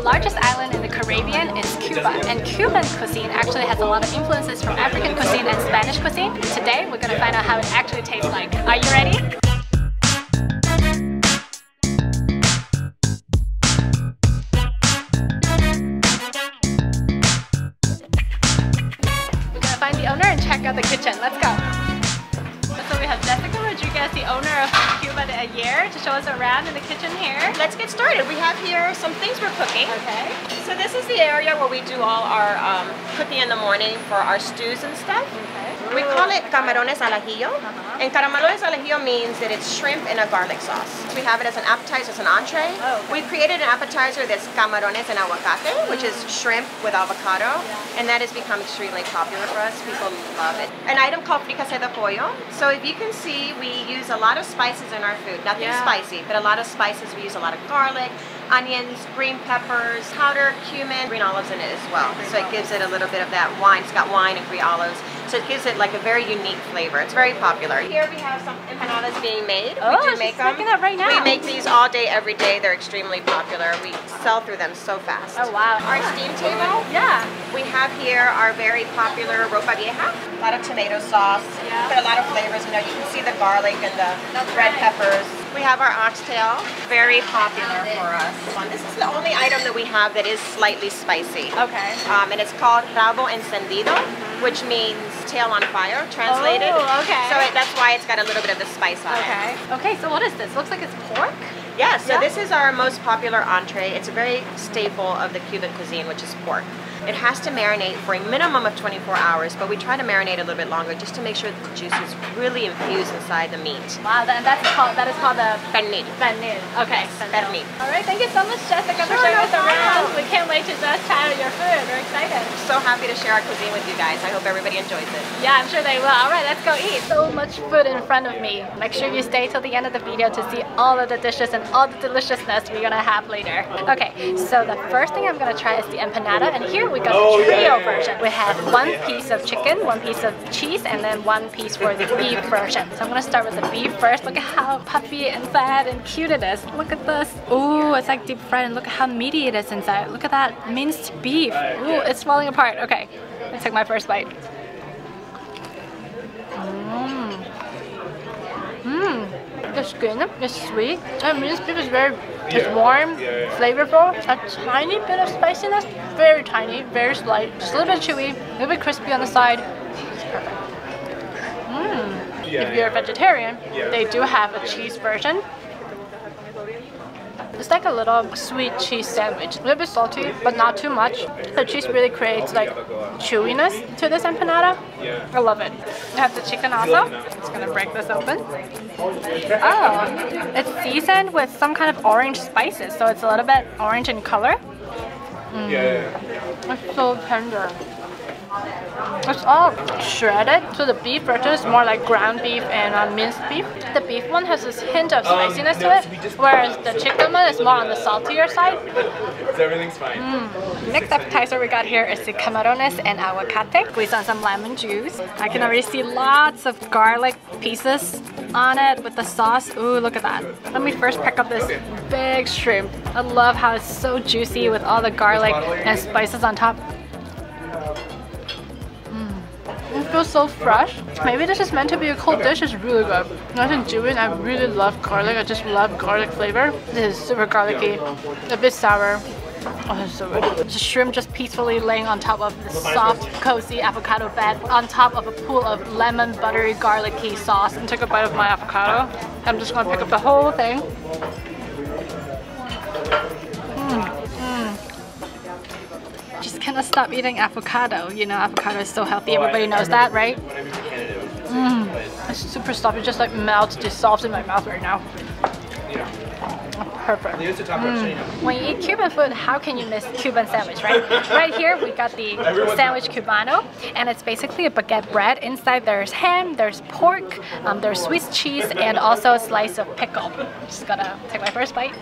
largest island in the Caribbean is Cuba, and Cuban cuisine actually has a lot of influences from African cuisine and Spanish cuisine. Today we're going to find out how it actually tastes like. Are you ready? We're going to find the owner and check out the kitchen. Let's go. So we have Jessica Rodriguez, the owner of Cuba de Ayer, to show us around in the kitchen here. Let's get started. We have here some things we're cooking. Okay. So this is the area where we do all our cooking in the morning for our stews and stuff. Okay. We call it camarones al ajillo. And camarones al ajillo means that it's shrimp in a garlic sauce. We have it as an appetizer, as an entree. Oh, okay. We created an appetizer that's camarones en aguacate, which is shrimp with avocado. And that has become extremely popular for us. People love it. An item called fricassé de pollo. So if you can see, we use a lot of spices in our food. Nothing spicy, but a lot of spices. We use a lot of garlic, onions, green peppers, powdered cumin, green olives in it as well. So it gives it a little bit of that wine. It's got wine and green olives. So it gives it like a very unique flavor. It's very popular. Here we have some empanadas being made. Oh, we do make them. Up right now. We make these all day, every day. They're extremely popular. We sell through them so fast. Oh wow. Our steam table. Yeah. We have here our very popular Ropa Vieja. A lot of tomato sauce. Yeah. But a lot of flavors. You know, you can see the garlic and the red peppers. We have our oxtail. Very popular for us. This is the only item that we have that is slightly spicy. Okay. And it's called Rabo Encendido, which means tail on fire, translated. Oh, okay. So that's why it's got a little bit of the spice on it. Okay, so what is this? Looks like it's pork? Yeah, so this is our most popular entree. It's a very staple of the Cuban cuisine, which is pork. It has to marinate for a minimum of 24 hours, but we try to marinate a little bit longer just to make sure the juice is really infused inside the meat. Wow, that is called the Pernil. Pernil. Okay, Pernil. All right, thank you so much, Jessica, for showing us around. We can't wait to just try out your food. We're excited. So happy to share our cuisine with you guys. I hope everybody enjoys it. Yeah, I'm sure they will. All right, let's go eat. So much food in front of me. Make sure you stay till the end of the video to see all of the dishes and all the deliciousness we're gonna have later. Okay, so the first thing I'm gonna try is the empanada, and here we got the trio version. We have one piece of chicken, one piece of cheese, and then one piece for the beef version. So I'm gonna start with the beef first. Look at how puffy and fat and cute it is. Look at this. Ooh, it's like deep fried, and look at how meaty it is inside. Look at that minced beef. Ooh, it's falling apart. Okay, let's take my first bite. The skin is sweet. And minced beef is it's warm, flavorful. A tiny bit of spiciness, very tiny, very slight. Just a little bit chewy, a little bit crispy on the side. It's perfect. If you're a vegetarian, they do have a cheese version. It's like a little sweet cheese sandwich. A little bit salty, but not too much. The cheese really creates like chewiness to this empanada. I love it. We have the chicken also. Just gonna break this open. Oh, it's seasoned with some kind of orange spices, so it's a little bit orange in color. It's so tender. It's all shredded, so the beef version is more like ground beef and minced beef. The beef one has this hint of spiciness to it, whereas the chicken one is more on the saltier side. Everything's fine. Next appetizer we got here is the camarones and aguacate. Squeeze on some lemon juice. I can already see lots of garlic pieces on it with the sauce. Ooh, look at that. Let me first pick up this big shrimp. I love how it's so juicy with all the garlic and spices on top. It feels so fresh. Maybe this is meant to be a cold dish. It's really good. Nice and chewy, and I really love garlic. I just love garlic flavor. This is super garlicky, a bit sour. Oh, it's so good. The shrimp just peacefully laying on top of the soft, cozy avocado bed, on top of a pool of lemon, buttery, garlicky sauce, and take a bite of my avocado. I'm just gonna pick up the whole thing. Just cannot stop eating avocado. You know, avocado is so healthy. Everybody knows that, right? It's super soft. It just like melts, dissolves in my mouth right now. Perfect. When you eat Cuban food, how can you miss Cuban sandwich, right? Right here we got the sandwich Cubano, and it's basically a baguette bread. Inside there's ham, there's pork, there's Swiss cheese, and also a slice of pickle. Just gotta take my first bite.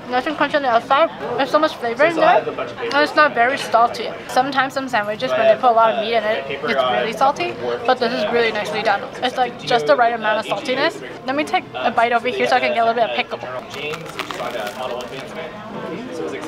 Nice and crunchy on the outside. There's so much flavor in there, and it's not very salty. Sometimes some sandwiches, when they put a lot of meat in it, it's really salty, but this is really nicely done. It's like just the right amount of saltiness. Let me take a bite over here so I can get a little bit of pickle. So good.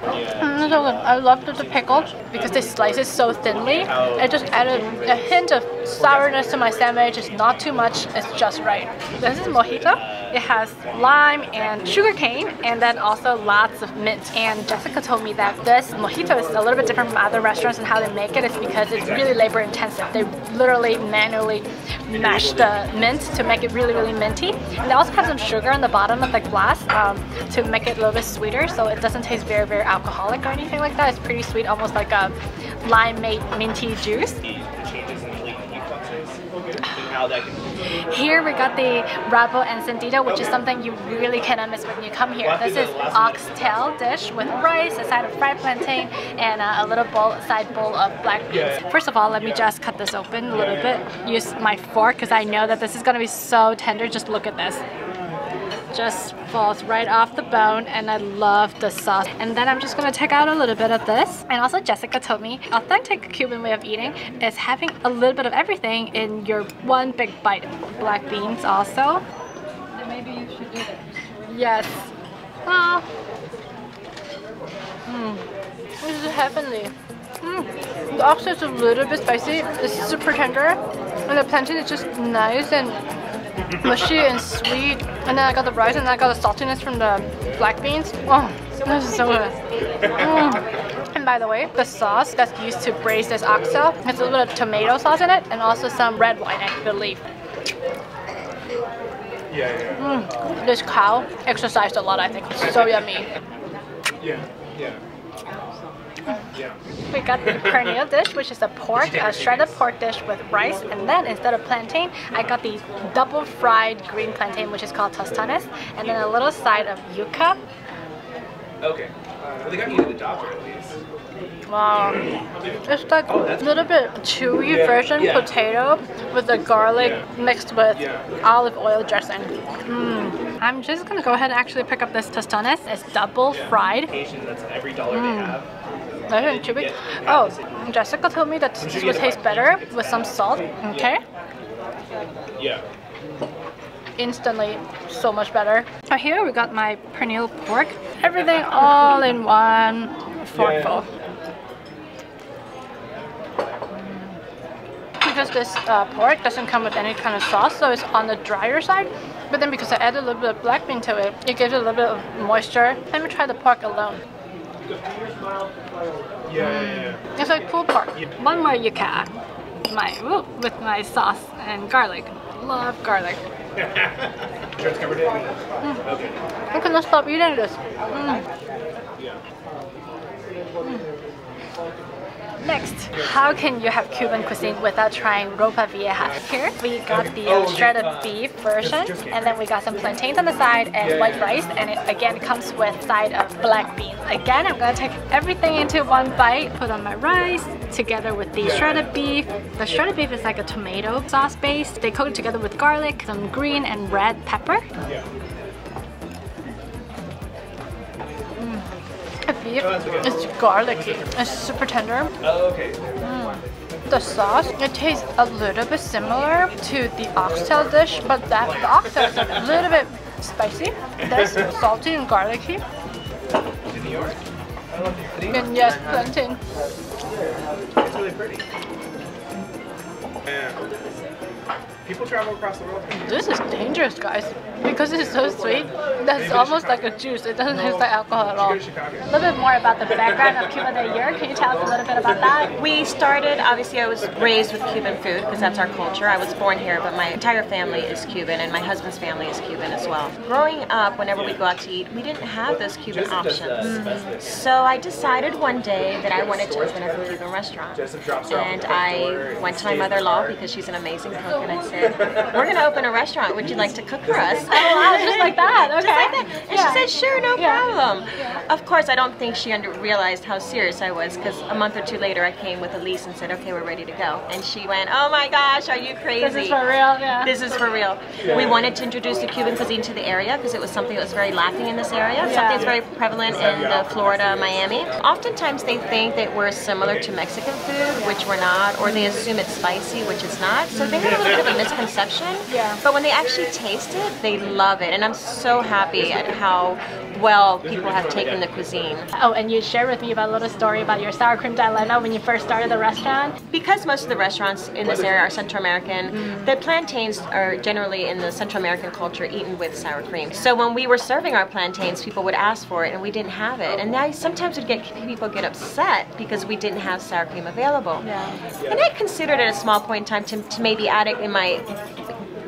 I love the pickle because they slice it so thinly. It just added a hint of sourness to my sandwich. It's not too much, it's just right. This is mojito. It has lime and sugar cane, and then also lots of mint. And Jessica told me that this mojito is a little bit different from other restaurants, and how they make it is because it's really labor intensive. They literally manually mash the mint to make it really, really minty. And they also have some sugar on the bottom of the glass to make it a little bit sweeter, so it doesn't taste very, very alcoholic or anything like that. It's pretty sweet, almost like a lime-made minty juice. Here we got the Rabo Encendido, which is something you really cannot miss when you come here. This is oxtail dish with rice, a side of fried plantain, and a little side bowl of black beans. First of all, let me just cut this open a little bit. Use my fork because I know that this is going to be so tender. Just look at this. Just falls right off the bone, and I love the sauce. And then I'm just gonna take out a little bit of this. And also Jessica told me authentic Cuban way of eating is having a little bit of everything in your one big bite. Black beans also. Then maybe you should do that. Yes. Oh. This is heavenly. The oxtail is a little bit spicy. It's super tender, and the plantain is just nice and mushy and sweet. And then I got the rice, and then I got the saltiness from the black beans. Oh, this is so good. And by the way, the sauce that's used to braise this oxtail has a little bit of tomato sauce in it, and also some red wine, I believe. This cow exercised a lot, I think. It's so yummy. We got the Pernil dish, which is a pork, a shredded pork dish with rice, and then instead of plantain, I got the double fried green plantain, which is called tostones, and then a little side of yuca. Okay. Well, they got you to the doctor at least. Wow. It's like a little bit chewy version potato with the garlic mixed with olive oil dressing. I'm just gonna go ahead and actually pick up this tostones. It's double fried. That's every dollar they have. Nice and chewy. Oh, Jessica told me that this would taste better with some salt. Okay. Yeah. Instantly so much better. Right here we got my Pernil pork. Everything all in one forkful. Because this pork doesn't come with any kind of sauce, so it's on the drier side. But then because I added a little bit of black bean to it, it gives it a little bit of moisture. Let me try the pork alone. It's like pulled pork. One more yuca. With my sauce and garlic. Love garlic. Sure it's covered in? Okay. I cannot stop eating this. Next, how can you have Cuban cuisine without trying Ropa Vieja? Here we got the shredded beef version, and then we got some plantains on the side and white rice, and it again comes with a side of black beans. Again, I'm gonna take everything into one bite, put on my rice together with the shredded beef. The shredded beef is like a tomato sauce base. They cook it together with garlic, some green and red pepper. The beef is garlicky. It's super tender. The sauce, it tastes a little bit similar to the oxtail dish, but the oxtail is a little bit spicy. That's salty and garlicky. And yes, plantain. It's really pretty. People travel across the world. This is dangerous, guys, because it's so sweet. That's almost like a juice. It doesn't taste like alcohol at all. A little bit more about the background of Cuba de Ayer. Can you tell us a little bit about that? We started, obviously I was raised with Cuban food because that's our culture. I was born here, but my entire family is Cuban, and my husband's family is Cuban as well. Growing up, whenever we go out to eat, we didn't have those Cuban options. So I decided one day that I wanted to open up a Cuban restaurant. And I went to my mother-in-law because she's an amazing cook, and I said, we're gonna open a restaurant. Would you like to cook for us? Oh wow, just like that. Okay. Just like that. And Yeah. she said, sure, no Yeah. problem. Of course, I don't think she realized how serious I was, because a month or two later I came with a lease and said, okay, we're ready to go. And she went, oh my gosh, are you crazy? This is for real, yeah. This is for real. We wanted to introduce the Cuban cuisine to the area because it was something that was very lacking in this area. Yeah. Something that's very prevalent in Florida, Miami. Oftentimes they think that we're similar to Mexican food, which we're not, or they assume it's spicy, which it's not. So they have a little bit of a misconception. Yeah. But when they actually taste it, they love it. And I'm so happy at how well people have taken the cuisine. Oh, and you shared with me about a little story about your sour cream dilemma when you first started the restaurant. Because most of the restaurants in this area are Central American, the plantains are generally in the Central American culture eaten with sour cream. So when we were serving our plantains, people would ask for it and we didn't have it. And I sometimes would get people get upset because we didn't have sour cream available. Yeah. And I considered at a small point in time to maybe add it in my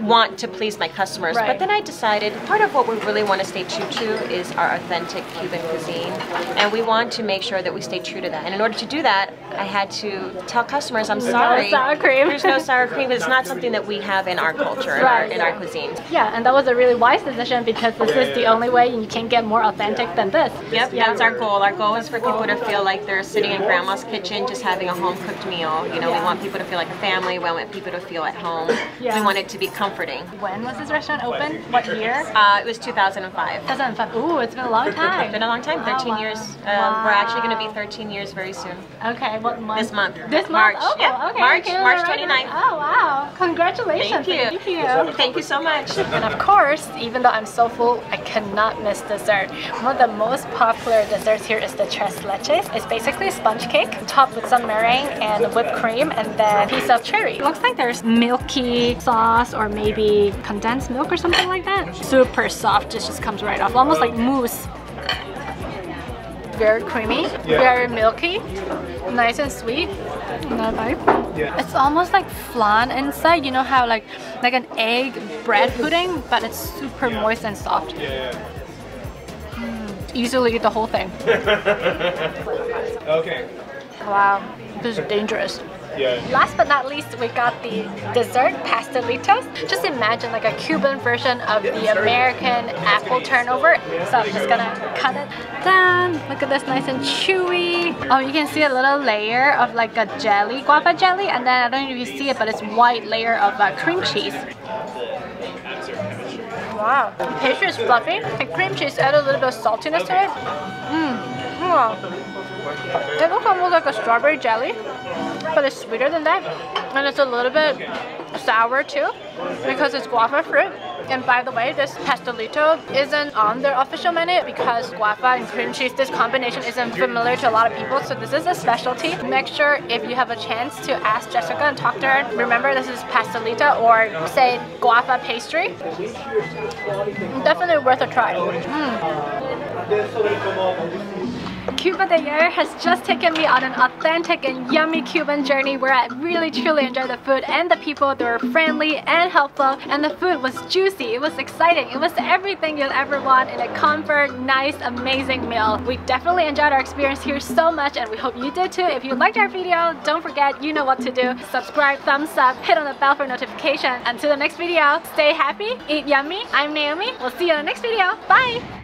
want to please my customers, Right. but then I decided part of what we really want to stay true to is our authentic Cuban cuisine, and we want to make sure that we stay true to that. And in order to do that, I had to tell customers, I'm sorry, no sour cream. there's no sour cream. It's not something that we have in our culture, in our cuisine. Yeah, and that was a really wise decision because this is the only way you can get more authentic than this. Yep, Yeah. that's our goal. Our goal is for people to feel like they're sitting in grandma's kitchen just having a home cooked meal. You know, we want people to feel like a family. We want people to feel at home. Yeah. We want it to be comforting. When was this restaurant open? What year? It was 2005. 2005. Ooh, it's been a long time. It's been a long time, 13 wow. years. Wow. We're actually going to be 13 years very soon. Okay, what month? This month. This March. month? Oh, Yeah. okay. March, Okay, March right, 29th. Oh, wow. Congratulations. Thank you. Thank you. Thank you so much. And of course, even though I'm so full, I cannot miss dessert. One of the most popular desserts here is the tres leches. It's basically a sponge cake topped with some meringue and whipped cream and then a piece of cherry. It looks like there's milky sauce or maybe condensed milk or something like that. Super soft, it just comes right off. Almost like mousse. Very creamy, very milky, nice and sweet. Another bite. Yeah. It's almost like flan inside. You know how like an egg bread pudding, but it's super moist and soft. Easily eat the whole thing. Okay. Wow, this is dangerous. Yeah. Last but not least, we got the dessert, pastelitos. Just imagine like a Cuban version of the American apple turnover. So I'm just gonna cut it down. Look at this, nice and chewy. Oh, you can see a little layer of like a jelly, guava jelly, and then I don't know if you see it, but it's white layer of cream cheese. Wow, the pastry is fluffy. The cream cheese added a little bit of saltiness to it. Wow. It looks almost like a strawberry jelly, but it's sweeter than that, and it's a little bit sour too because it's guava fruit. And by the way, this pastelito isn't on their official menu because guava and cream cheese, this combination isn't familiar to a lot of people, so this is a specialty. Make sure if you have a chance to ask Jessica and talk to her, remember this is pastelita or say guava pastry. Definitely worth a try. Cuba de Ayer has just taken me on an authentic and yummy Cuban journey where I really truly enjoyed the food and the people. They were friendly and helpful, and the food was juicy, it was exciting, it was everything you'll ever want in a comfort, nice, amazing meal. We definitely enjoyed our experience here so much, and we hope you did too. If you liked our video, don't forget, you know what to do. Subscribe, thumbs up, hit on the bell for notification. Until the next video, stay happy, eat yummy. I'm Naomi. We'll see you in the next video. Bye!